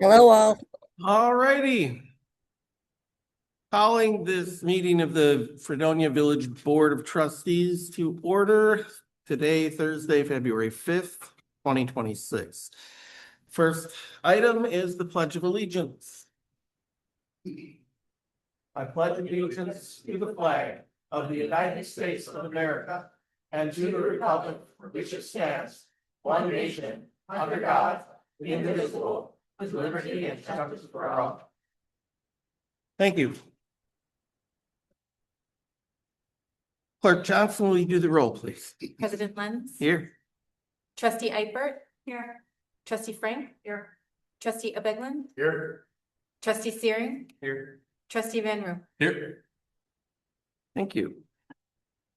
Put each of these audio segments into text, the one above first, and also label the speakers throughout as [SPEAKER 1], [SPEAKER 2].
[SPEAKER 1] Hello, all.
[SPEAKER 2] All righty. Calling this meeting of the Fredonia Village Board of Trustees to order today, Thursday, February 5th, 2026. First item is the Pledge of Allegiance. I pledge allegiance to the flag of the United States of America and to the republic for which it stands, one nation, under God, indivisible, with liberty and justice for all. Thank you. Clerk Johnson, will you do the roll, please?
[SPEAKER 3] President Lenz.
[SPEAKER 2] Here.
[SPEAKER 3] Trustee Eipert. Here. Trustee Frank. Here. Trustee Abeglin.
[SPEAKER 2] Here.
[SPEAKER 3] Trustee Searing.
[SPEAKER 2] Here.
[SPEAKER 3] Trustee Van Roon.
[SPEAKER 2] Here. Thank you.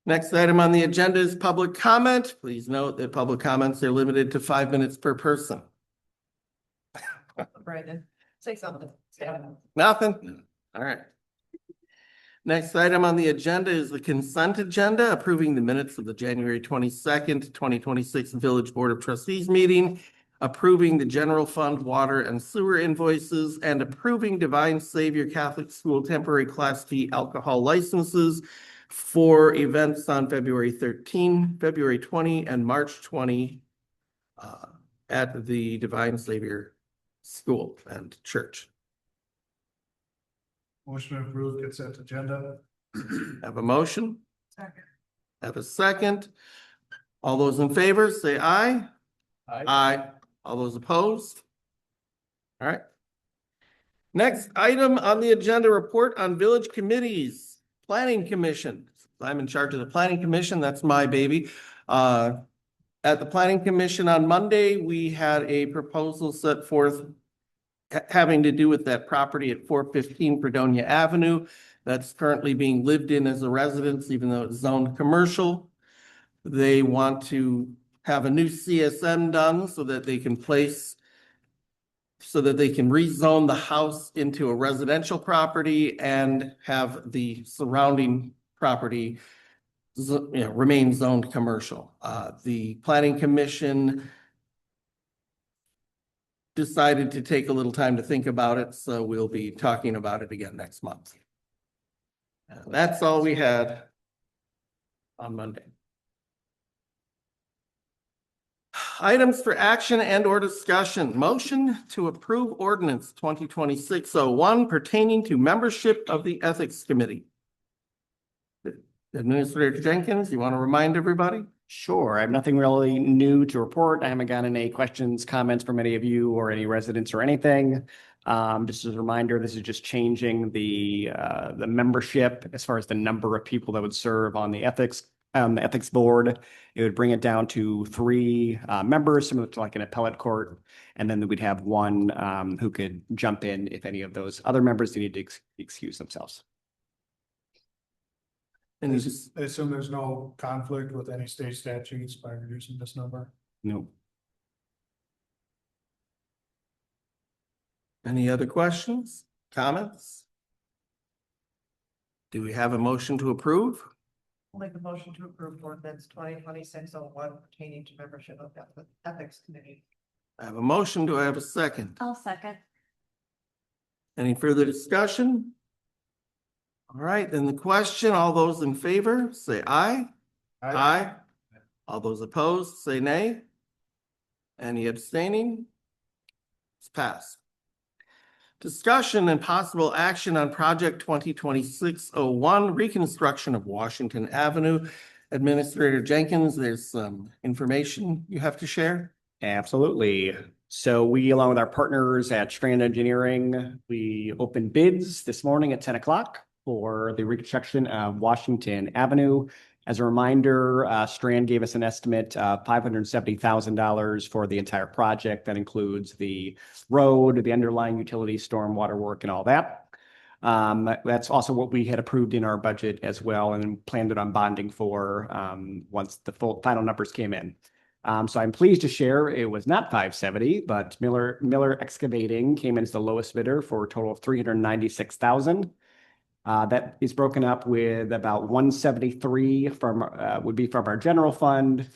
[SPEAKER 2] Next item on the agenda is public comment. Please note that public comments are limited to 5 minutes per person.
[SPEAKER 3] Brandon, say something.
[SPEAKER 2] Nothing? All right. Next item on the agenda is the consent agenda, approving the minutes of the January 22nd, 2026 Village Board of Trustees meeting, approving the general fund water and sewer invoices, and approving Divine Savior Catholic School temporary Class D alcohol licenses for events on February 13, February 20, and March 20 at the Divine Savior School and Church.
[SPEAKER 4] Motion to approve consent agenda.
[SPEAKER 2] Have a motion?
[SPEAKER 4] Second.
[SPEAKER 2] Have a second. All those in favor, say aye. Aye. All those opposed? All right. Next item on the agenda, report on village committees, planning commission. I'm in charge of the planning commission. That's my baby. At the planning commission on Monday, we had a proposal set forth having to do with that property at 415 Fredonia Avenue that's currently being lived in as a residence, even though it's zoned commercial. They want to have a new CSM done so that they can rezone the house into a residential property and have the surrounding property remain zoned commercial. The planning commission decided to take a little time to think about it, so we'll be talking about it again next month. And that's all we had on Monday. Items for action and or discussion. Motion to approve ordinance 2026-01 pertaining to membership of the Ethics Committee. Administrator Jenkins, you want to remind everybody?
[SPEAKER 5] Sure. I have nothing really new to report. I haven't gotten any questions, comments from any of you or any residents or anything. Just as a reminder, this is just changing the membership as far as the number of people that would serve on the ethics board. It would bring it down to 3 members, similar to like an appellate court, and then we'd have one who could jump in if any of those other members needed to excuse themselves.
[SPEAKER 2] And
[SPEAKER 4] I assume there's no conflict with any state statutes by reducing this number.
[SPEAKER 5] No.
[SPEAKER 2] any other questions, comments? Do we have a motion to approve?
[SPEAKER 6] I'll make a motion to approve ordinance 2026-01 pertaining to membership of the Ethics Committee.
[SPEAKER 2] I have a motion. Do I have a second?
[SPEAKER 3] I'll second.
[SPEAKER 2] Any further discussion? All right, then the question, all those in favor, say aye. Aye. All those opposed, say nay. Any abstaining? It's passed. Discussion and possible action on project 2026-01 reconstruction of Washington Avenue. Administrator Jenkins, there's some information you have to share.
[SPEAKER 5] Absolutely. So we, along with our partners at Strand Engineering, we opened bids this morning at 10 o'clock for the reconstruction of Washington Avenue. As a reminder, Strand gave us an estimate of $570,000 for the entire project. That includes the road, the underlying utility, stormwater work, and all that. That's also what we had approved in our budget as well and planned it on bonding for once the final numbers came in. So I'm pleased to share it was not 570, but Miller Excavating came in as the lowest bidder for a total of $396,000. That is broken up with about 173 would be from our general fund,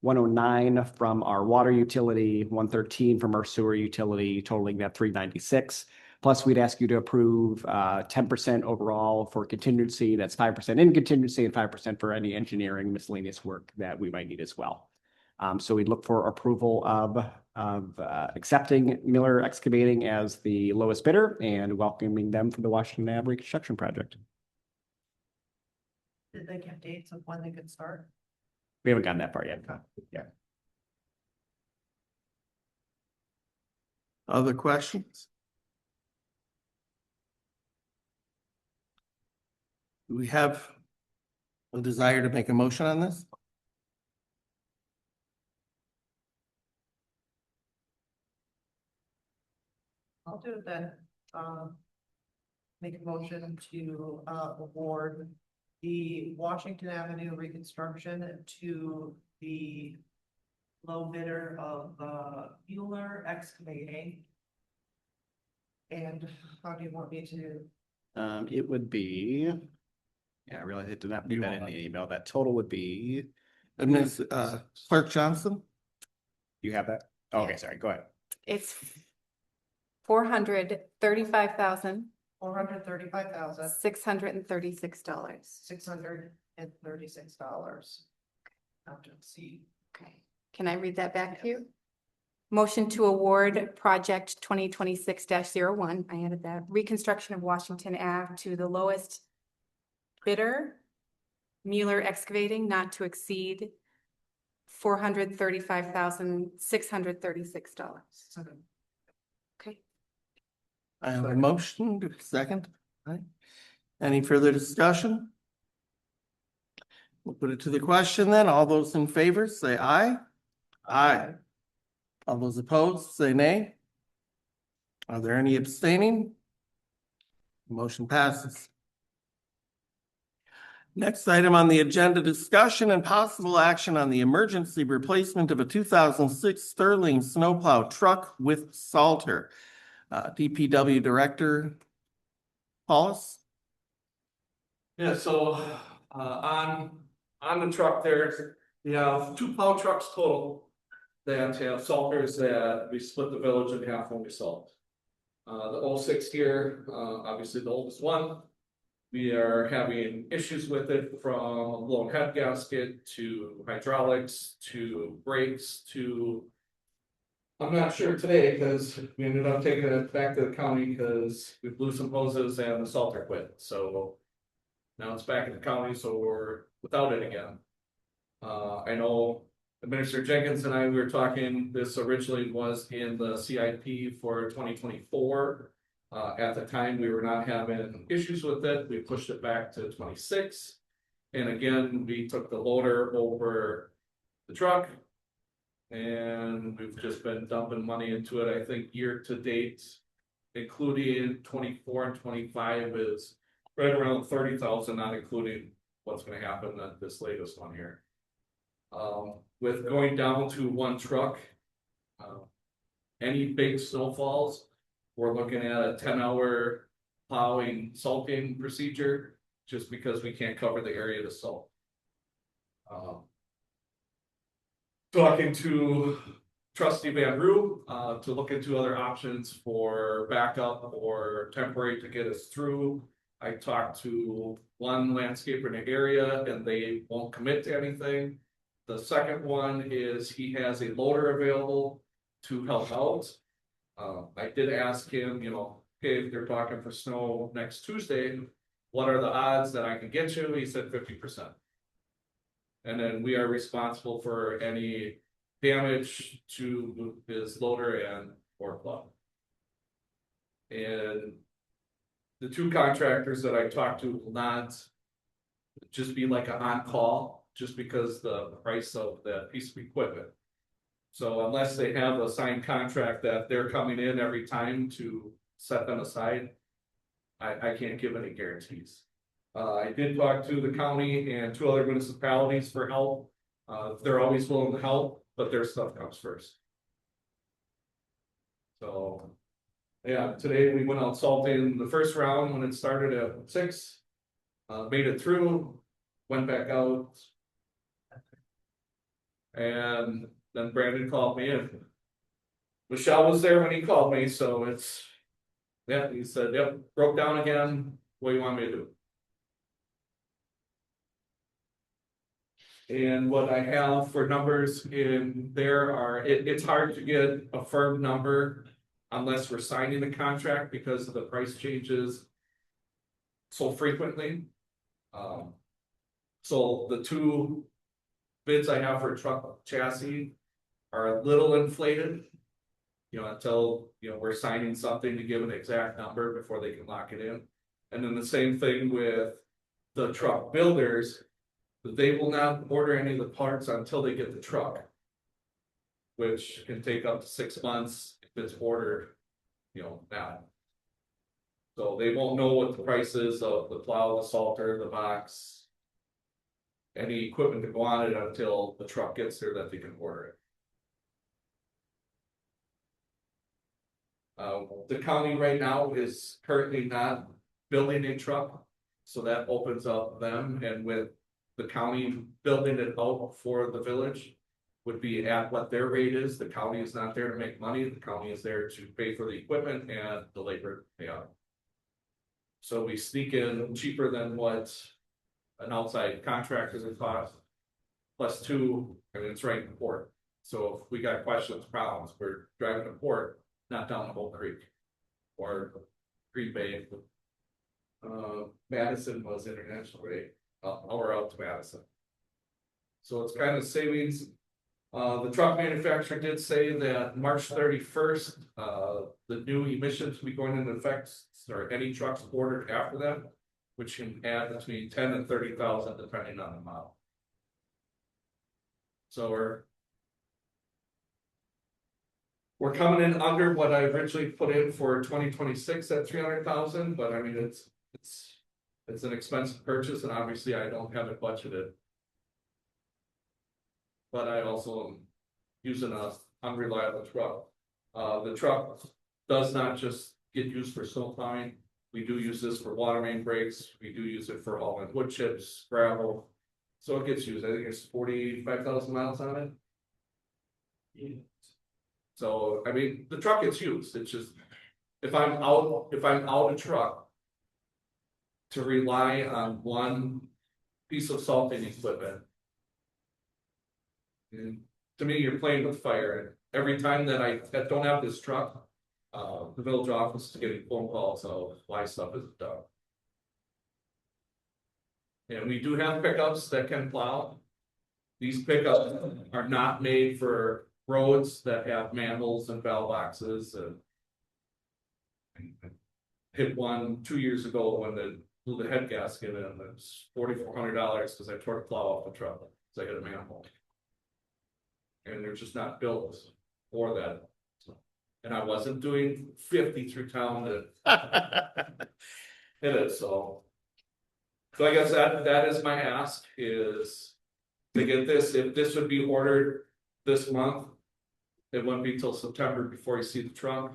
[SPEAKER 5] 109 from our water utility, 113 from our sewer utility, totaling that 396. Plus, we'd ask you to approve 10% overall for contingency. That's 5% in contingency and 5% for any engineering miscellaneous work that we might need as well. So we'd look for approval of accepting Miller Excavating as the lowest bidder and welcoming them for the Washington Ave reconstruction project.
[SPEAKER 6] Did they give dates of when they could start?
[SPEAKER 5] We haven't gotten that far yet. Yeah.
[SPEAKER 2] Other questions? Do we have a desire to make a motion on this?
[SPEAKER 6] I'll do it then. Make a motion to award the Washington Avenue reconstruction to the low bidder of Mueller Excavating. And how do you want me to?
[SPEAKER 5] It would be, yeah, I realized it did not put that in the email. That total would be,
[SPEAKER 2] And Ms. Clerk Johnson?
[SPEAKER 5] you have that? Okay, sorry, go ahead.
[SPEAKER 3] It's $435,636.
[SPEAKER 6] $636. Not to exceed.
[SPEAKER 3] Okay, can I read that back to you? Motion to award project 2026-01, I added that, reconstruction of Washington Ave to the lowest bidder, Mueller Excavating, not to exceed $435,636. Okay,
[SPEAKER 2] I have a motion, second. Right. Any further discussion? We'll put it to the question then. All those in favor, say aye. Aye. All those opposed, say nay. Are there any abstaining? Motion passes. Next item on the agenda, discussion and possible action on the emergency replacement of a 2006 Sterling snowplow truck with Salter. DPW Director Paulus?
[SPEAKER 1] Yeah, so, on the truck there, we have 2 plow trucks total. That have salters that we split the village in half when we salt. The 06 here, obviously the oldest one. We are having issues with it from a blown head gasket to hydraulics to brakes to. I'm not sure today because we ended up taking it back to the county because we blew some hoses and the salter quit, so. Now it's back in the county, so we're without it again. I know Minister Jenkins and I, we were talking, this originally was in the CIP for 2024. At the time, we were not having issues with it. We pushed it back to 26. And again, we took the loader over the truck. And we've just been dumping money into it. I think year to date, including 24 and 25 is right around 30,000, not including what's gonna happen at this latest one here. With going down to 1 truck, any big snowfalls, we're looking at a 10-hour plowing salting procedure, just because we can't cover the area to salt. Talking to Trustee Van Roo, to look into other options for backup or temporary to get us through. I talked to one landscaper in the area and they won't commit to anything. The second one is he has a loader available to help out. I did ask him, you know, okay, if they're talking for snow next Tuesday, what are the odds that I can get you? He said 50%. And then we are responsible for any damage to his loader and or plow. And the 2 contractors that I talked to will not just be like an on-call, just because the price of that piece of equipment. So unless they have a signed contract that they're coming in every time to set them aside, I can't give any guarantees. I did talk to the county and 2 other municipalities for help. They're always willing to help, but their stuff comes first. So, yeah, today we went out salting the first round when it started at 6. Made it through, went back out. And then Brandon called me and Michelle was there when he called me, so it's, yeah, he said, yep, broke down again, what do you want me to do? And what I have for numbers in there are, it's hard to get a firm number unless we're signing the contract because of the price changes so frequently. So the two bids I have for truck chassis are a little inflated. You know, until, you know, we're signing something to give an exact number before they can lock it in. And then the same thing with the truck builders. They will not order any of the parts until they get the truck. Which can take up to 6 months if it's ordered, you know, now. So they won't know what the price is of the plow, the salter, the box. Any equipment to go on it until the truck gets there that they can order it. The county right now is currently not building a truck, so that opens up them, and with the county building it out for the village. Would be at what their rate is, the county is not there to make money, the county is there to pay for the equipment and the labor pay out. So we sneak in cheaper than what an outside contractor would cost. Plus two, I mean, it's right in port, so if we got questions, problems, we're driving to port. Not down the whole creek. Or Green Bay. Madison was international rate, or out to Madison. So it's kind of savings. The truck manufacturer did say that March 31st, the new emissions will be going into effect, or any trucks ordered after that, which can add between 10 and 30,000 depending on the model. So we're coming in under what I originally put in for 2026 at 300,000, but I mean, it's an expensive purchase and obviously I don't have it budgeted. But I also am using a unreliable truck. The truck does not just get used for snow plowing. We do use this for water main breaks. We do use it for hauling wood chips, gravel. So it gets used. I think it's 45,000 miles on it. Yeah. So, I mean, the truck gets used, it's just, if I'm out of truck. To rely on one piece of salting equipment. And to me, you're playing with fire, every time that I don't have this truck. The village office is getting phone calls of why stuff isn't done. And we do have pickups that can plow. These pickups are not made for roads that have manholes and valve boxes and. Hit one 2 years ago when they blew the head gasket in, it was $4,400 because I tore the plow off the truck, because I hit a manhole. And they're just not built for that. And I wasn't doing 50 through town to hit it, so. So I guess that is my ask, is to get this, if this would be ordered this month. It wouldn't be till September before you see the truck.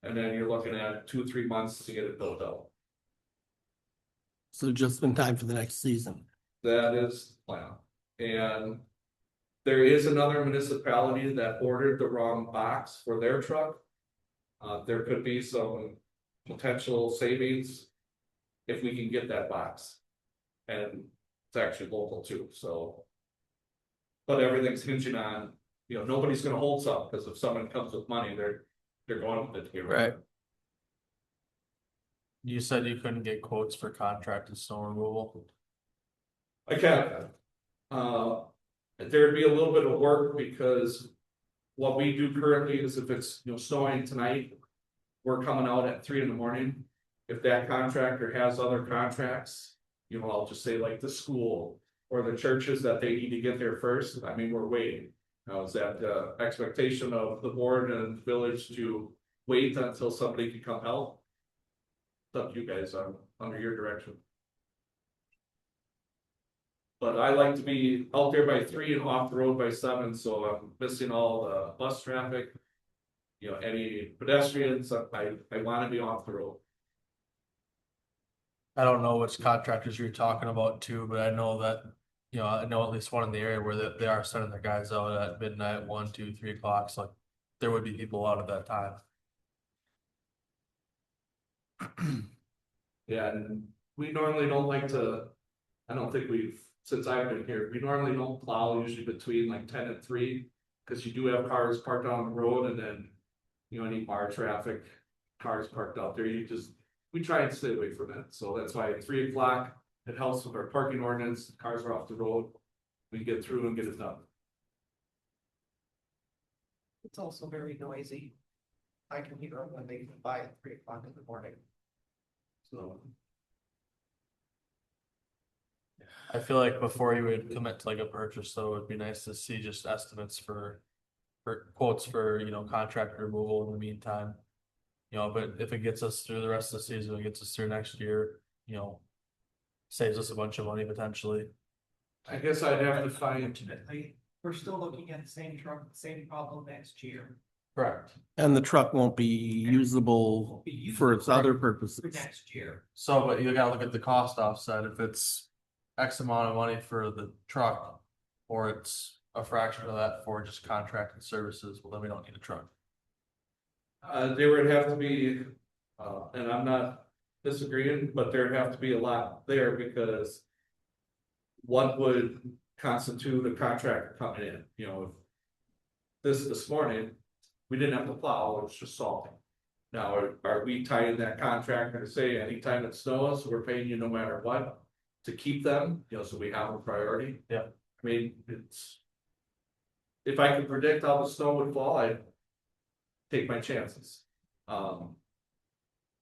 [SPEAKER 1] And then you're looking at 2 or 3 months to get it built out.
[SPEAKER 2] So just in time for the next season.
[SPEAKER 1] That is the plan. And there is another municipality that ordered the wrong box for their truck. There could be some potential savings if we can get that box. And it's actually local too, so. But everything's hinging on, you know, nobody's gonna hold something, because if someone comes with money, they're going with it to get rid of it.
[SPEAKER 7] You said you couldn't get quotes for contracted snow removal.
[SPEAKER 1] I can. There'd be a little bit of work because. What we do currently is if it's, you know, snowing tonight. We're coming out at 3 in. If that contractor has other contracts, you know, I'll just say like the school. Or the churches that they need to get there first, I mean, we're waiting. Now, is that the expectation of the board and village to wait until somebody can come help? It's up to you guys, I'm under your direction. But I like to be out there by 3 and off the road by 7, so I'm missing all the bus traffic. You know, any pedestrians, I wanna be off the road.
[SPEAKER 7] I don't know which contractors you're talking about too, but I know that you know, I know at least one in the area where they are sending their guys out at midnight, 1, 2, 3 o'clock, so like, there would be people out at that time.
[SPEAKER 1] Yeah, and we normally don't like to, I don't think since I've been here, we normally don't plow usually between like 10 and 3. Cause you do have cars parked on the road and then, you know, any bar traffic, cars parked out there, we try and stay away from it. So that's why at 3 o'clock, it helps with our parking ordinance, cars are off the road. We get through and get it done.
[SPEAKER 6] It's also very noisy. I can hear them when they come by at 3 o'clock in the morning.
[SPEAKER 1] So,
[SPEAKER 7] I feel like before you would commit to like a purchase, though, it'd be nice to see just estimates for quotes for, you know, contract removal in the meantime. You know, but if it gets us through the rest of the season, it gets us through next year, you know, saves us a bunch of money potentially.
[SPEAKER 1] I guess I'd have to find,
[SPEAKER 6] Ultimately, we're still looking at the same truck, same problem next year.
[SPEAKER 7] Correct.
[SPEAKER 2] And the truck won't be usable for its other purposes.
[SPEAKER 6] For next year.
[SPEAKER 7] So, but you gotta look at the cost offset. If it's X amount of money for the truck, or it's a fraction of that for just contracted services, well, then we don't need a truck.
[SPEAKER 1] there would have to be, and I'm not disagreeing, but there'd have to be a lot there because what would constitute a contractor coming in, you know, if this morning, we didn't have to plow, it was just salting. Now, are we tying that contractor to say anytime it snows, we're paying you no matter what to keep them, you know, so we have a priority?
[SPEAKER 7] Yeah.
[SPEAKER 1] I mean, if I could predict how the snow would fall, I'd take my chances.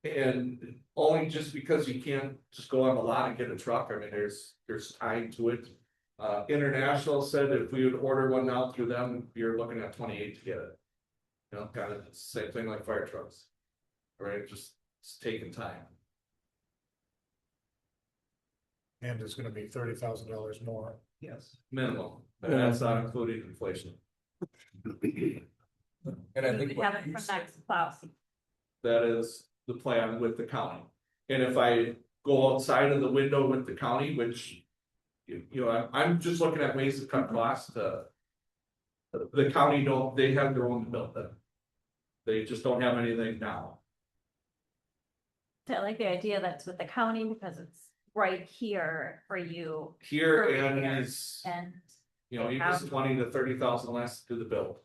[SPEAKER 1] And only just because you can't just go on the lot and get a truck, I mean, there's time to it. International said if we would order one now through them, you're looking at 28 to get it. You know, kind of the same thing like fire trucks. Right, just it's taking time.
[SPEAKER 4] And it's gonna be $30,000 more.
[SPEAKER 6] Yes.
[SPEAKER 1] Minimum, and that's not including inflation. And I think
[SPEAKER 8] Have it for next plow.
[SPEAKER 1] that is the plan with the county. And if I go outside of the window with the county, which, you know, I'm just looking at ways to cut costs to. The county they have their own build them. They just don't have anything now.
[SPEAKER 8] I like the idea that's with the county because it's right here for you
[SPEAKER 1] Here
[SPEAKER 8] For
[SPEAKER 1] and
[SPEAKER 8] repair.
[SPEAKER 1] is,
[SPEAKER 8] and
[SPEAKER 1] you know, even 20 to 30,000 less to do the build.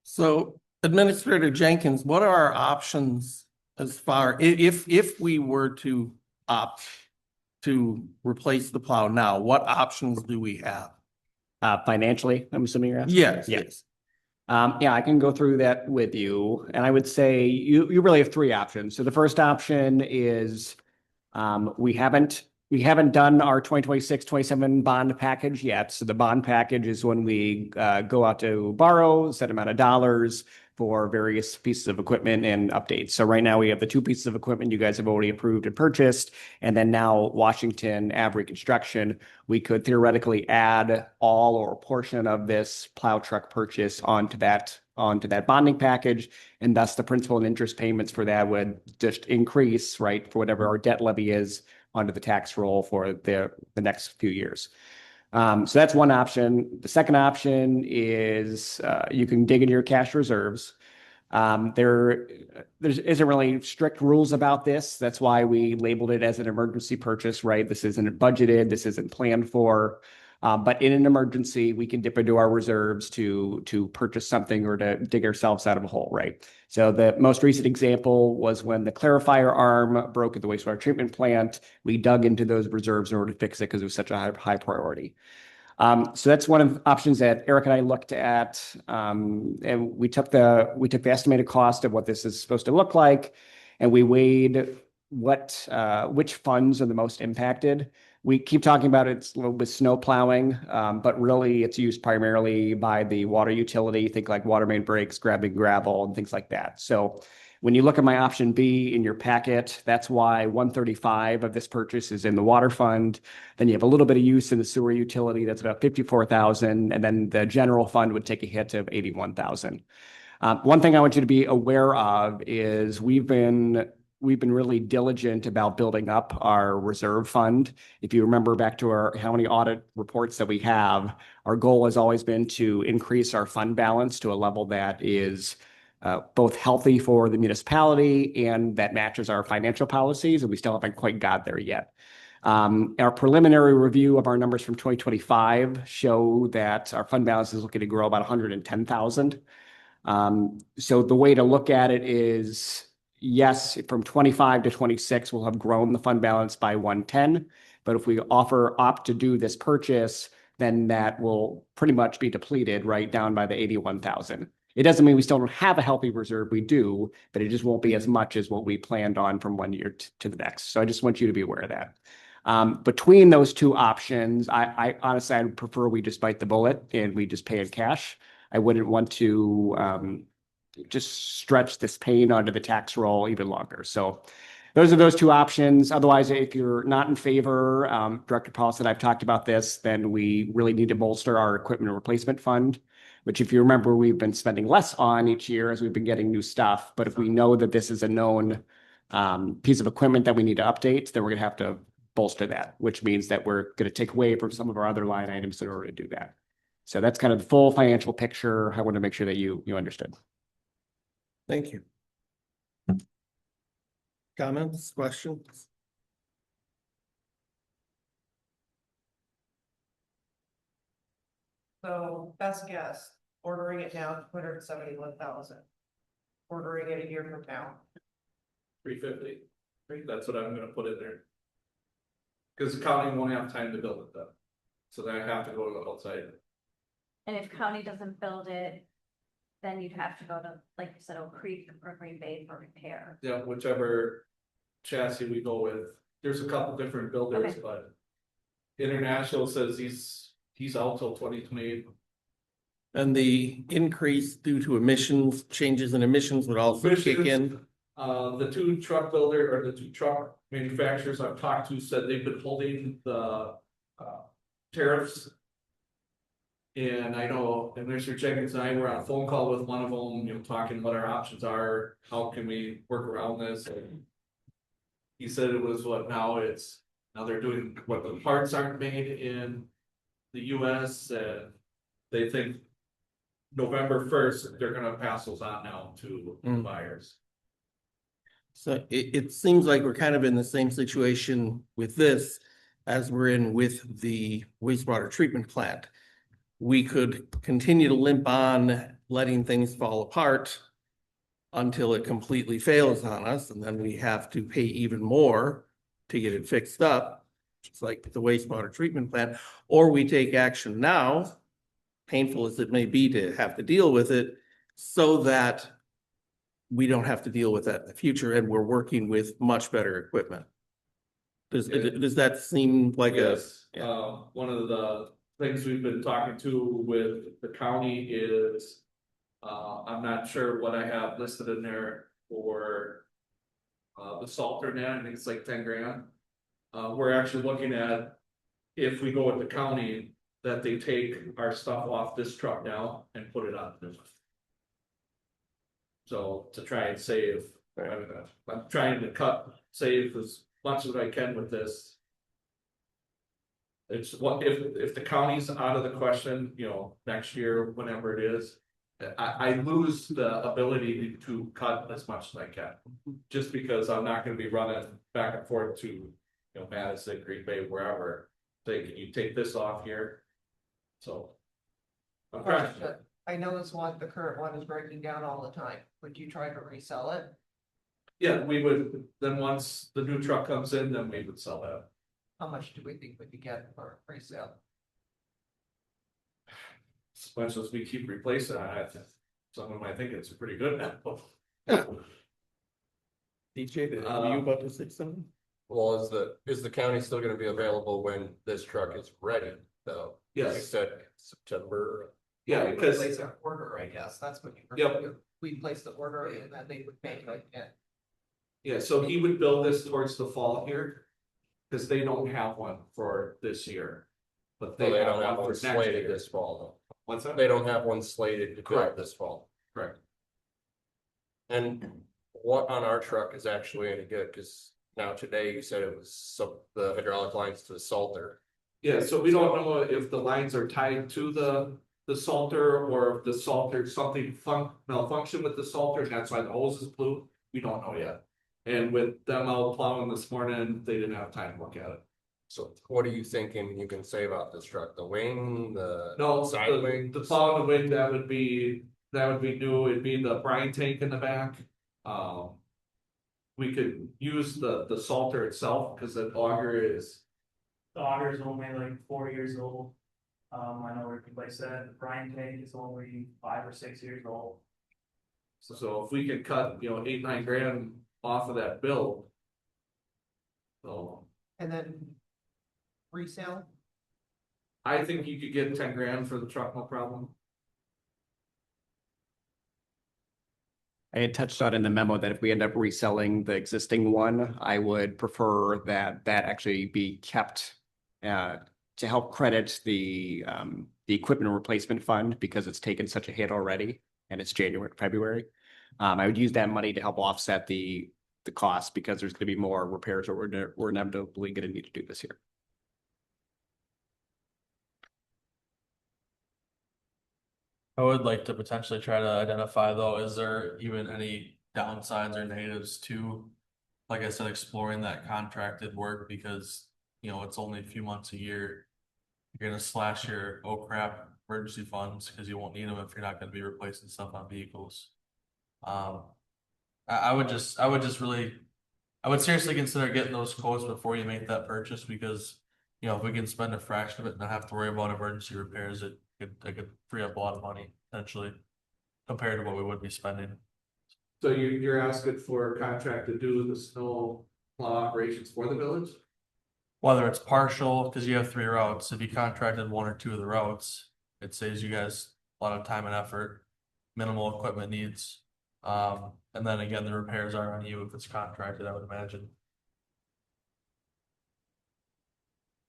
[SPEAKER 2] So Administrator Jenkins, what are our options as far, if we were to opt to replace the plow now, what options do we have?
[SPEAKER 5] Financially, I'm assuming you're asking?
[SPEAKER 2] Yes,
[SPEAKER 5] Yeah.
[SPEAKER 2] yes.
[SPEAKER 5] Yeah, I can go through that with you. And I would say you really have three options. So the first option is we haven't done our 2026-27 bond package yet. So the bond package is when we go out to borrow a set amount of dollars for various pieces of equipment and updates. So right now we have the two pieces of equipment you guys have already approved and purchased. And then now Washington Ave reconstruction, we could theoretically add all or a portion of this plow truck purchase onto that bonding package. And thus the principal and interest payments for that would just increase, right, for whatever our debt levy is onto the tax roll for the next few years. So that's one option. The second option is you can dig into your cash reserves. There isn't really strict rules about this. That's why we labeled it as an emergency purchase, right? This isn't budgeted. This isn't planned for. But in an emergency, we can dip into our reserves to purchase something or to dig ourselves out of a hole, right? So the most recent example was when the clarifier arm broke at the wastewater treatment plant. We dug into those reserves in order to fix it because it was such a high priority. So that's one of the options that Eric and I looked at, and we took the estimated cost of what this is supposed to look like, and we weighed which funds are the most impacted. We keep talking about it's a little bit snow plowing, but really it's used primarily by the water utility. Think like water main breaks, grabbing gravel, and things like that. So when you look at my option B in your packet, that's why 135 of this purchase is in the water fund. Then you have a little bit of use in the sewer utility. That's about 54,000. And then the general fund would take a hit of 81,000. One thing I want you to be aware of is we've been we've been really diligent about building up our reserve fund. If you remember back to our, how many audit reports that we have, our goal has always been to increase our fund balance to a level that is both healthy for the municipality and that matches our financial policies, and we still haven't quite got there yet. Our preliminary review of our numbers from 2025 show that our fund balance is looking to grow about 110,000. So the way to look at it is, yes, from 25 to 26, we'll have grown the fund balance by 110. But if we opt to do this purchase, then that will pretty much be depleted right down by the 81,000. It doesn't mean we still don't have a healthy reserve. We do, but it just won't be as much as what we planned on from one year to the next. So I just want you to be aware of that. Between those two options, I honestly, I'd prefer we just bite the bullet and we just pay in cash. I wouldn't want to just stretch this pain onto the tax roll even longer. So those are those two options. Otherwise, if you're not in favor, Director Paulson, I've talked about this, then we really need to bolster our equipment replacement fund, which if you remember, we've been spending less on each year as we've been getting new stuff. But if we know that this is a known piece of equipment that we need to update, then we're going to have to bolster that, which means that we're going to take away from some of our other line items in order to do that. So that's kind of the full financial picture. I want to make sure that you understood.
[SPEAKER 2] Thank you. Comments, questions?
[SPEAKER 6] So best guess, ordering it now, 271,000. Ordering it a year from now.
[SPEAKER 1] 350. That's what I'm gonna put in there. Cause the county won't have time to build it though. So then I have to go to the outside.
[SPEAKER 8] And if county doesn't build it, then you'd have to go to, like you said, Oak Creek or Green Bay for repair.
[SPEAKER 1] Yeah, whichever chassis we go with. There's a couple different builders,
[SPEAKER 8] Okay.
[SPEAKER 1] but International says he's out till 2028.
[SPEAKER 2] And the increase due to emissions, changes in emissions would also kick in.
[SPEAKER 1] The two truck builder or the two truck manufacturers I've talked to said they've been holding the tariffs. And I know, and Mr. Jenkins and I were on a phone call with one of them, you know, talking what our options are, how can we work around this? And he said it was now they're doing what the parts aren't made in the US and they think November 1st, they're gonna pass those on now to buyers.
[SPEAKER 2] So it seems like we're kind of in the same situation with this as we're in with the wastewater treatment plant. We could continue to limp on letting things fall apart until it completely fails on us, and then we have to pay even more to get it fixed up, just like the wastewater treatment plant, or we take action now, painful as it may be to have to deal with it, so that we don't have to deal with that in the future, and we're working with much better equipment. Does that seem like
[SPEAKER 1] Yes,
[SPEAKER 2] yeah.
[SPEAKER 1] one of the things we've been talking to with the county is. I'm not sure what I have listed in there for. The Salter net, I think it's like 10 grand. We're actually looking at. If we go with the county, that they take our stuff off this truck now and put it on this one. So to try and save, I'm trying to save as much as I can with this. It's what if the county's out of the question, you know, next year, whenever it is. I lose the ability to cut as much as I can, just because I'm not gonna be running back and forth to, you know, Madison, Green Bay, wherever. Say, can you take this off here? So. I'm trying to-
[SPEAKER 6] I know the current one is breaking down all the time. Would you try to resell it?
[SPEAKER 1] Yeah, we would, then once the new truck comes in, then we would sell that.
[SPEAKER 6] How much do we think we could get for resale?
[SPEAKER 1] As much as we keep replacing it, someone might think it's pretty good now.
[SPEAKER 2] DJ, are you about to say something?
[SPEAKER 9] Well, is the county still gonna be available when this truck is ready, though? You
[SPEAKER 1] Yes,
[SPEAKER 9] said September.
[SPEAKER 1] yeah, because,
[SPEAKER 6] Place an order, I guess, that's what you.
[SPEAKER 1] Yep.
[SPEAKER 6] We place the order and then they would pay like that.
[SPEAKER 1] yeah, so he would build this towards the fall here. Cause they don't have one for this year. But
[SPEAKER 9] They
[SPEAKER 1] they have
[SPEAKER 9] don't have
[SPEAKER 1] one
[SPEAKER 9] one
[SPEAKER 1] for next
[SPEAKER 9] slated
[SPEAKER 1] year.
[SPEAKER 9] this fall, though.
[SPEAKER 1] What's that?
[SPEAKER 9] They don't have one slated to build
[SPEAKER 1] Correct.
[SPEAKER 9] this fall.
[SPEAKER 1] Correct.
[SPEAKER 9] And what on our truck is actually any good? Cause now today you said it was the hydraulic lines to the salter.
[SPEAKER 1] Yeah, so we don't know if the lines are tied to the salter or if the salter, something malfunction with the salter, and that's why the hoses blew. We don't know yet. And with them out plowing this morning, they didn't have time to look at it.
[SPEAKER 9] So what are you thinking you can save out this truck? The wing, the
[SPEAKER 1] No,
[SPEAKER 9] side wing?
[SPEAKER 1] the plow and the wing, that would be new, it'd be the brine tank in the back. We could use the salter itself, because the auger is,
[SPEAKER 10] The auger is only like 4 years old. I know we replaced that. The brine tank is only 5 or 6 years old.
[SPEAKER 1] so if we could cut, 8-9 grand off of that bill. So,
[SPEAKER 6] And then resale,
[SPEAKER 1] I think you could get 10 grand for the truck, no problem.
[SPEAKER 5] I had touched on in the memo that if we end up reselling the existing one, I would prefer that actually be kept to help credit the equipment replacement fund because it's taken such a hit already and it's January, February. I would use that money to help offset the cost because there's going to be more repairs that we're inevitably going to need to do this year.
[SPEAKER 7] I would like to potentially try to identify though, is there even any downsides or negatives to, like I said, exploring that contracted work because, it's only a few months a year. You're gonna slash your oh crap emergency funds because you won't need them if you're not gonna be replacing stuff on vehicles. I would seriously consider getting those quotes before you make that purchase because, if we can spend a fraction of it and not have to worry about emergency repairs, it could free up a lot of money potentially compared to what we would be spending.
[SPEAKER 1] So you're asking for a contract to do the snow plow operations for the village?
[SPEAKER 7] Whether it's partial, because you have 3 routes, if you contracted 1 or 2 of the routes, it saves you guys a lot of time and effort, minimal equipment needs. And then again, the repairs are on you if it's contracted, I would imagine.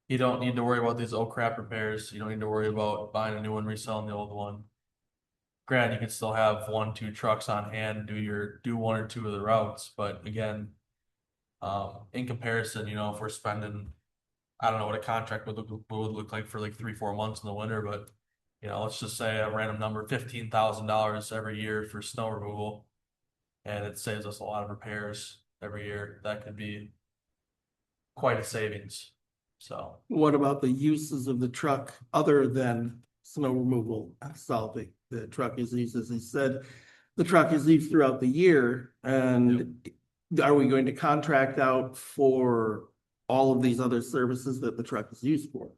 [SPEAKER 7] You don't need to worry about these oh crap repairs. You don't need to worry about buying a new one, reselling the old one. Granted, you can still have 1-2 trucks on hand, do 1 or 2 of the routes, but again, in comparison, if we're spending, I don't know what a contract would look like for like 3-4 months in the winter, but let's just say a random number, $15,000 every year for snow removal. And it saves us a lot of repairs every year. That could be quite a savings. So
[SPEAKER 2] What about the uses of the truck other than snow removal salving? The truck is used, as he said, the truck is used throughout the year. And are we going to contract out for all of these other services that the truck is used for?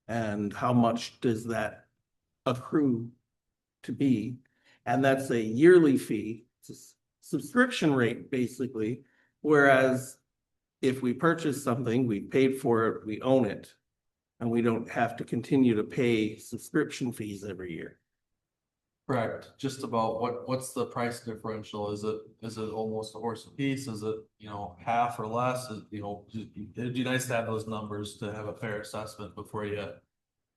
[SPEAKER 2] And how much does that accrue to be? And that's a yearly fee. It's a subscription rate, basically. Whereas if we purchase something, we paid for it, we own it, and we don't have to continue to pay subscription fees every year.
[SPEAKER 7] correct. Just about what's the price differential? Is it almost a horse a piece? Is it, half or less? It'd be nice to have those numbers to have a fair assessment before you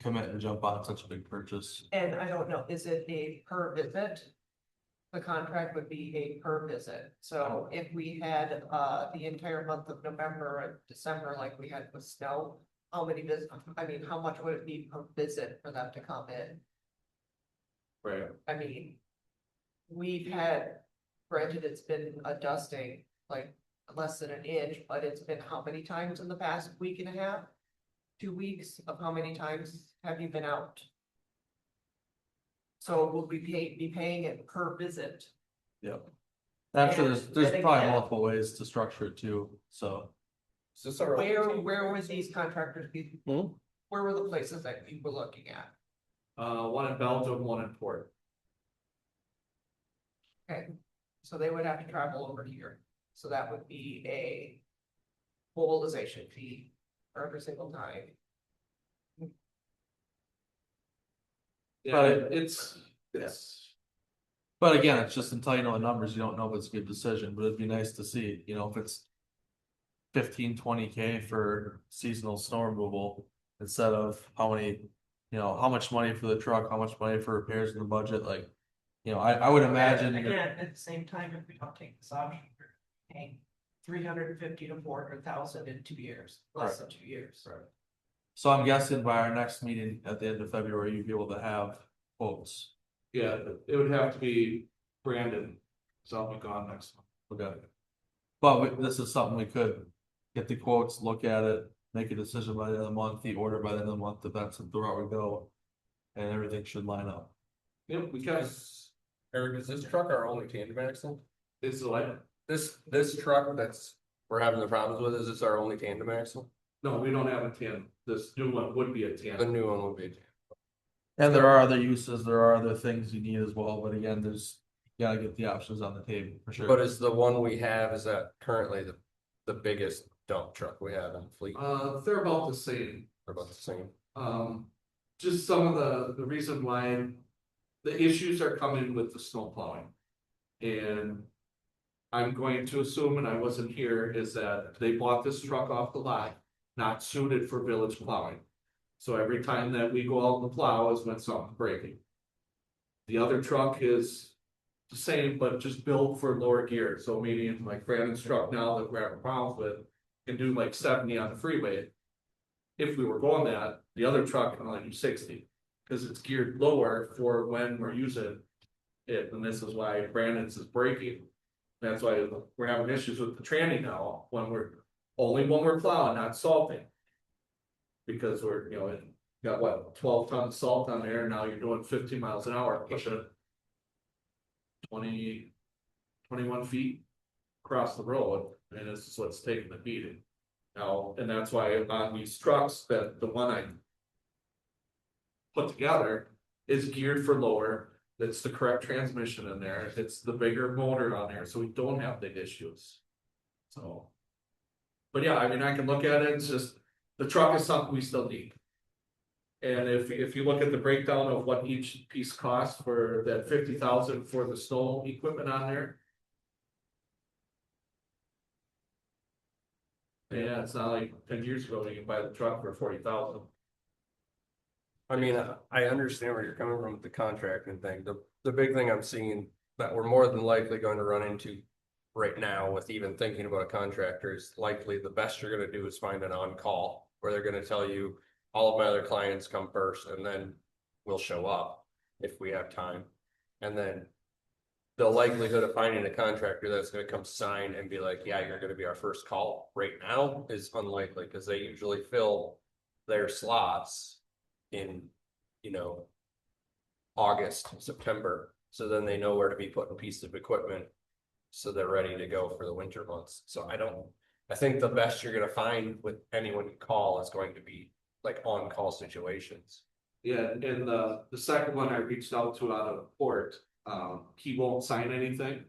[SPEAKER 7] commit and jump on such a big purchase.
[SPEAKER 6] and I don't know, is it a per visit? The contract would be a per visit, so if we had the entire month of November and December like we had with snow. How many how much would it be per visit for them to come in?
[SPEAKER 1] Right.
[SPEAKER 6] I mean. We've had, granted, it's been a dusting, like less than an inch, but it's been how many times in the past week and a half? 2 weeks of how many times have you been out? So we'll be paying it per visit.
[SPEAKER 7] Yep. Actually, there's
[SPEAKER 6] And
[SPEAKER 7] probably
[SPEAKER 6] again-
[SPEAKER 7] multiple ways to structure it too, so.
[SPEAKER 9] Is this our?
[SPEAKER 6] Where would these contractors be?
[SPEAKER 2] Hmm?
[SPEAKER 6] Where were the places that you were looking at?
[SPEAKER 1] One in Belgium, one in Port.
[SPEAKER 6] Okay, so they would have to travel over here, so that would be a mobilization fee for every single time.
[SPEAKER 1] Yeah,
[SPEAKER 7] But
[SPEAKER 1] it's.
[SPEAKER 7] But again, it's just until you know the numbers, you don't know if it's a good decision, but it'd be nice to see, if it's 15-20K for seasonal snow removal instead of how much money for the truck, how much money for repairs in the budget, like I would imagine.
[SPEAKER 6] Again, at the same time, if we don't take this option, we're paying 350 to 400,000 in 2 years, less than 2 years.
[SPEAKER 7] Right. So I'm guessing by our next meeting at the end of February, you'd be able to have quotes.
[SPEAKER 1] Yeah, it would have to be Brandon, so I'll be gone next month.
[SPEAKER 7] Okay. But this is something we could get the quotes, look at it, make a decision by the end of the month, the order by the end of the month, if that's the route we go. And everything should line up.
[SPEAKER 1] Yep, because
[SPEAKER 9] Eric, is this truck our only tandem axle?
[SPEAKER 1] it's like,
[SPEAKER 9] This truck that's we're having the problems with, is this our only tandem axle?
[SPEAKER 1] no, we don't have a tandem. This new one would be a
[SPEAKER 9] The
[SPEAKER 1] tandem.
[SPEAKER 9] new one will be.
[SPEAKER 7] And there are other uses, there are other things you need as well, but again, you gotta get the options on the table for sure.
[SPEAKER 9] But is the one we have, is that currently the biggest dump truck we have in the fleet?
[SPEAKER 1] They're about the same.
[SPEAKER 9] They're about the same.
[SPEAKER 1] Just some of the reason why the issues are coming with the snow plowing. And I'm going to assume, and I wasn't here, is that they bought this truck off the lot, not suited for village plowing. So every time that we go out and plow is when something's breaking. The other truck is the same, but just built for lower gear, so meaning like Brandon's truck now that we're having problems with, can do like 70 on the freeway. If we were going that, the other truck can only do 60, because it's geared lower for when we're using it, and this is why Brandon's is breaking. That's why we're having issues with the tranny now, when we're plowing, not salting. Because we're, got what, 12 tons of salt on there, and now you're doing 50 miles an hour, pushing 21 feet across the road, and this is what's taking the beating. Now, and that's why on these trucks, that the one I put together is geared for lower, that's the correct transmission in there, it's the bigger motor on there, so we don't have big issues. So. But yeah, I mean, I can look at it, it's just, the truck is something we still need. And if you look at the breakdown of what each piece costs for that 50,000 for the snow equipment on there. Yeah, it's not like 10 years ago, you can buy the truck for 40,000.
[SPEAKER 9] I mean, I understand where you're coming from with the contracting thing. The big thing I'm seeing that we're more than likely going to run into right now with even thinking about a contractor is likely the best you're gonna do is find an on-call where they're gonna tell you all of my other clients come first and then we'll show up if we have time. And then the likelihood of finding a contractor that's gonna come sign and be like, yeah, you're gonna be our first call right now is unlikely because they usually fill their slots in, August, September. So then they know where to be putting pieces of equipment. So they're ready to go for the winter months. So I think the best you're gonna find with anyone you call is going to be like on-call situations.
[SPEAKER 1] Yeah, and the second one I reached out to out of port, he won't sign anything.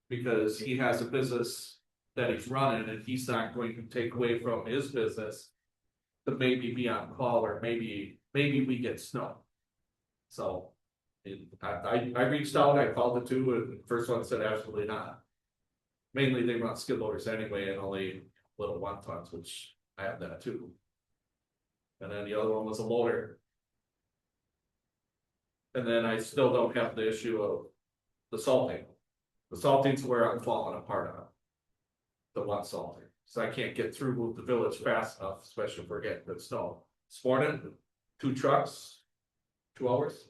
[SPEAKER 1] Because he has a business that he's running and he's not going to take away from his business. To maybe be on call or maybe we get snow. So. I reached out, I called the two, and the first one said absolutely not. Mainly they run skid loaders anyway and only little 1 tons, which I have that too. And then the other one was a loader. And then I still don't have the issue of the salting. The salting's where I'm falling apart on. The one salting, so I can't get through the village fast enough, especially if we're getting good snow. This morning, 2 trucks, 2 hours.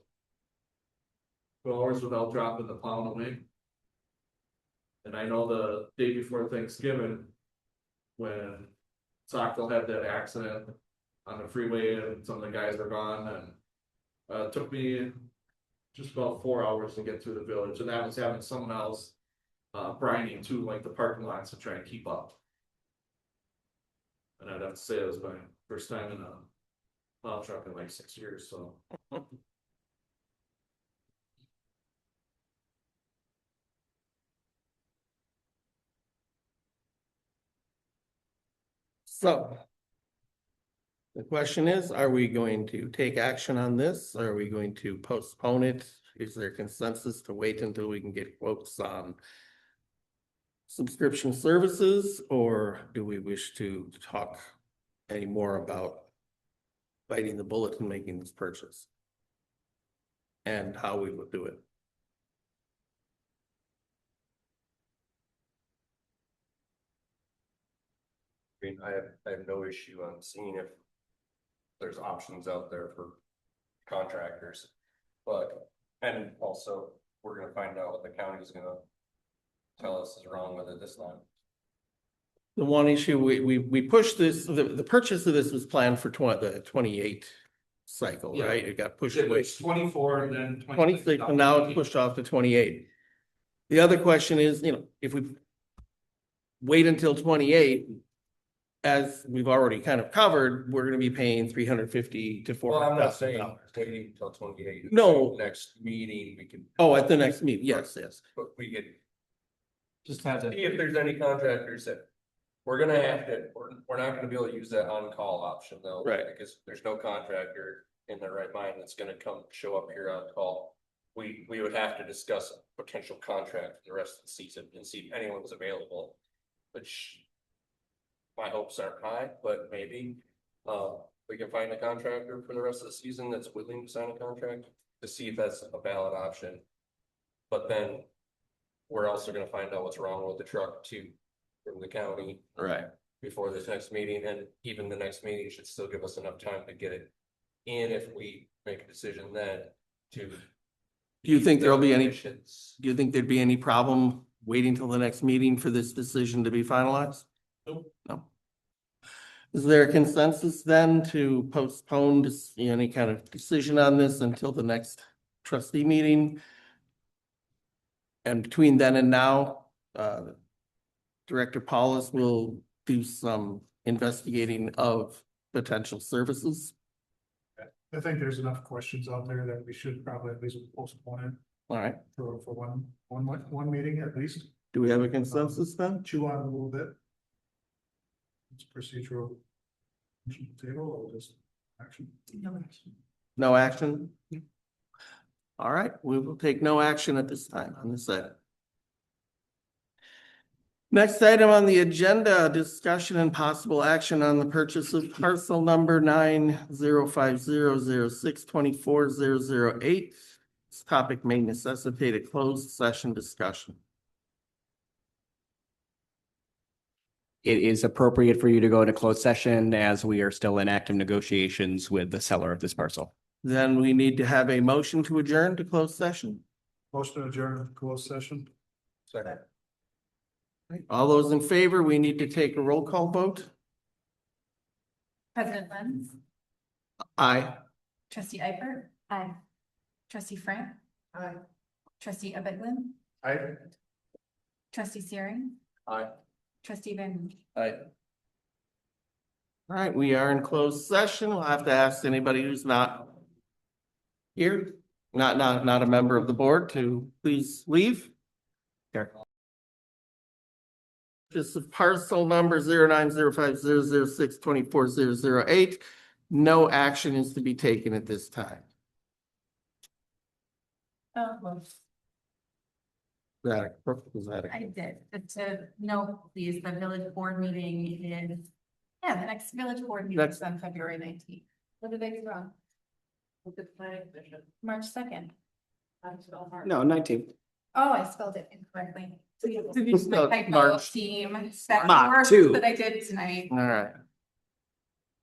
[SPEAKER 1] 2 hours without dropping the plowing away. And I know the day before Thanksgiving, when Sackville had that accident on the freeway and some of the guys were gone, and it took me just about 4 hours to get through the village, and that was having someone else grinding too, like the parking lots to try and keep up. And I'd have to say it was my first time in a plow truck in like 6 years, so.
[SPEAKER 2] So. The question is, are we going to take action on this? Are we going to postpone it? Is there consensus to wait until we can get quotes on subscription services, or do we wish to talk any more about biting the bullet and making this purchase? And how we would do it?
[SPEAKER 9] mean, I have no issue on seeing if there's options out there for contractors. But, and also, we're gonna find out what the county's gonna tell us is wrong with it this time.
[SPEAKER 2] The one issue, we pushed this, the purchase of this was planned for the 28 cycle,
[SPEAKER 1] Yeah.
[SPEAKER 2] right? It got pushed
[SPEAKER 1] It
[SPEAKER 2] away.
[SPEAKER 1] was 24 and then
[SPEAKER 2] 26, and now it's pushed off to 28. The other question is, if we wait until 28, as we've already kind of covered, we're gonna be paying 350 to
[SPEAKER 9] Well, I'm not saying
[SPEAKER 2] $400,000.
[SPEAKER 9] waiting until 28.
[SPEAKER 2] No.
[SPEAKER 9] Next meeting, we can.
[SPEAKER 2] Oh, at the next meeting, yes.
[SPEAKER 9] But we could
[SPEAKER 7] Just have to.
[SPEAKER 9] see if there's any contractors that. We're gonna have to, we're not gonna be able to use that on-call option though.
[SPEAKER 2] Right.
[SPEAKER 9] Because there's no contractor in their right mind that's gonna come show up here on call. We would have to discuss a potential contract for the rest of the season and see if anyone's available, which. My hopes aren't high, but maybe, we can find a contractor for the rest of the season that's willing to sign a contract to see if that's a valid option. But then. We're also gonna find out what's wrong with the truck too, from the county.
[SPEAKER 2] Right.
[SPEAKER 9] Before this next meeting, and even the next meeting should still give us enough time to get it in if we make a decision then to.
[SPEAKER 2] Do you think there'll be any,
[SPEAKER 9] Conditions.
[SPEAKER 2] do you think there'd be any problem waiting till the next meeting for this decision to be finalized?
[SPEAKER 1] Nope.
[SPEAKER 2] No. Is there a consensus then to postpone any kind of decision on this until the next trustee meeting? And between then and now, Director Paulus will do some investigating of potential services.
[SPEAKER 4] I think there's enough questions out there that we should probably at least postpone it
[SPEAKER 2] All right,
[SPEAKER 4] for one meeting at least.
[SPEAKER 2] do we have a consensus then?
[SPEAKER 4] Chew on it a little bit. It's procedural. Table or just action? No action.
[SPEAKER 2] No action? All right, we will take no action at this time on this item. Next item on the agenda, discussion and possible action on the purchase of parcel number 90500624008. This topic may necessitate a closed session discussion.
[SPEAKER 5] It is appropriate for you to go into closed session as we are still in active negotiations with the seller of this parcel.
[SPEAKER 2] Then we need to have a motion to adjourn to closed session.
[SPEAKER 4] Motion to adjourn closed session.
[SPEAKER 9] Second.
[SPEAKER 2] All those in favor, we need to take a roll call vote.
[SPEAKER 3] President Lenz,
[SPEAKER 2] Aye.
[SPEAKER 3] trustee Eipert. Aye. Trustee Frank.
[SPEAKER 6] Aye.
[SPEAKER 3] Trustee Abeglin,
[SPEAKER 4] Aye.
[SPEAKER 3] trustee Searing,
[SPEAKER 9] Aye.
[SPEAKER 3] trustee Van.
[SPEAKER 2] Aye. All right, we are in closed session. We'll have to ask anybody who's not here, not a member of the board, to please leave.
[SPEAKER 5] Sure.
[SPEAKER 2] This is parcel number 090500624008. No action is to be taken at this time. Is that
[SPEAKER 3] I did, but to no, please, the village board meeting is, the next village board meeting is on February 19th. What did I do wrong?
[SPEAKER 6] With the planning commission.
[SPEAKER 3] March 2nd.
[SPEAKER 5] No, 19th.
[SPEAKER 3] Oh, I spelled it incorrectly.
[SPEAKER 2] spelled
[SPEAKER 3] My typo
[SPEAKER 2] March.
[SPEAKER 3] team, that
[SPEAKER 5] Mach
[SPEAKER 3] work
[SPEAKER 5] 2.
[SPEAKER 3] that I did tonight.
[SPEAKER 2] All right.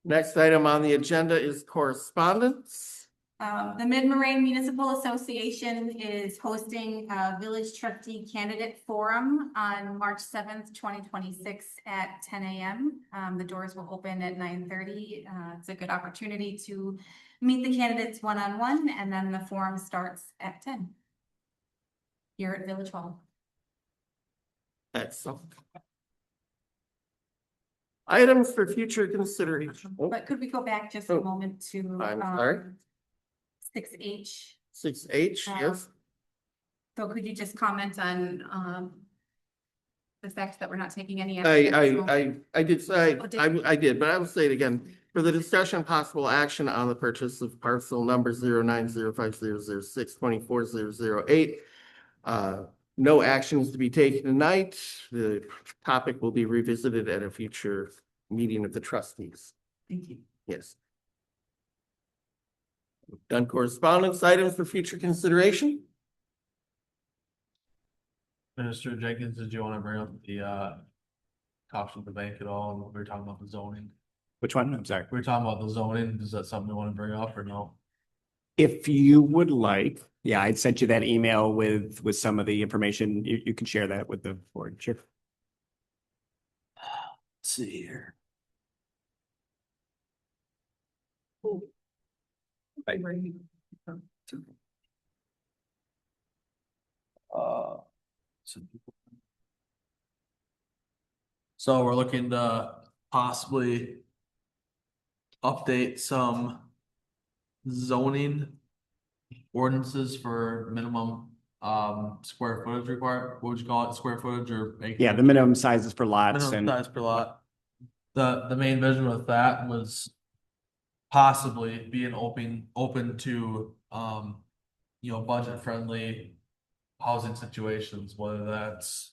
[SPEAKER 2] Next item on the agenda is correspondence.
[SPEAKER 3] The Mid-Moraine Municipal Association is hosting a village trustee candidate forum on March 7th, 2026 at 10 a.m. The doors will open at 9:30. It's a good opportunity to meet the candidates one-on-one, and then the forum starts at 10 here at Village Hall.
[SPEAKER 2] Excellent. Items for future consideration. Oh,
[SPEAKER 3] But could we go back just a
[SPEAKER 2] Oh,
[SPEAKER 3] moment to
[SPEAKER 2] I'm sorry.
[SPEAKER 3] 6H?
[SPEAKER 2] 6H, yes.
[SPEAKER 3] So could you just comment on the fact that we're not taking any action? at this moment?
[SPEAKER 2] I did say,
[SPEAKER 3] Oh, did
[SPEAKER 2] I did, but I will say it again. For the discussion, possible action on the purchase of parcel number 090500624008. No action is to be taken tonight. The topic will be revisited at a future meeting of the trustees.
[SPEAKER 3] Thank you.
[SPEAKER 2] Yes. Done correspondence items for future consideration.
[SPEAKER 7] Minister Jenkins, did you want to bring up the talked with the bank at all, and we were talking about the zoning.
[SPEAKER 5] Which one? I'm sorry.
[SPEAKER 7] We were talking about the zoning, is that something we want to bring up or no?
[SPEAKER 5] If you would like, yeah, I'd sent you that email with some of the information. You can share that with the board. Sure.
[SPEAKER 7] Let's see here. So so we're looking to possibly update some zoning ordinances for minimum square footage required, what would you call it, square footage or acreage?
[SPEAKER 5] Yeah, the minimum sizes for lots
[SPEAKER 7] Minimum
[SPEAKER 5] and
[SPEAKER 7] size per lot. The main vision with that was possibly being open to budget friendly housing situations, whether that's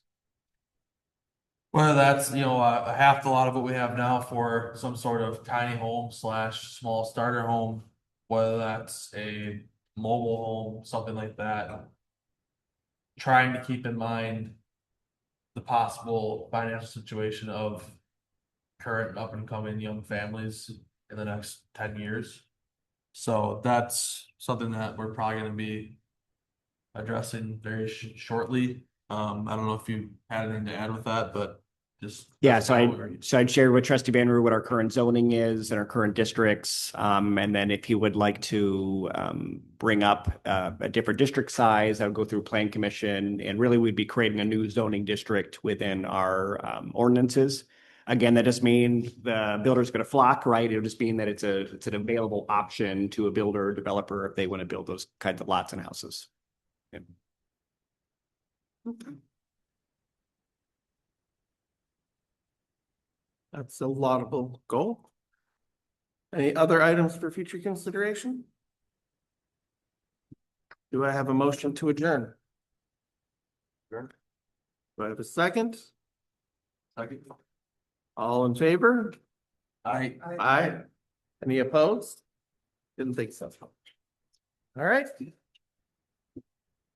[SPEAKER 7] half the lot of what we have now for some sort of tiny home slash small starter home, whether that's a mobile home, something like that. Trying to keep in mind the possible financial situation of current up and coming young families in the next 10 years. So that's something that we're probably gonna be addressing very shortly. I don't know if you had anything to add with that, but just.
[SPEAKER 5] yeah,
[SPEAKER 7] that's
[SPEAKER 5] so
[SPEAKER 7] kinda what
[SPEAKER 5] I'd share with Trustee Banner what our current zoning is and our current districts. And then if you would like to bring up a different district size, I would go through Plan Commission, and really we'd be creating a new zoning district within our ordinances. Again, that doesn't mean the builder's going to flock, right? It'll just mean that it's an available option to a builder or developer if they want to build those kinds of lots and houses. Yeah.
[SPEAKER 2] That's a laudable goal. Any other items for future consideration? Do I have a motion to adjourn? Do I have a second?
[SPEAKER 7] Second.
[SPEAKER 2] All in favor?
[SPEAKER 7] I.
[SPEAKER 2] Aye. Any opposed? Didn't think so. All right,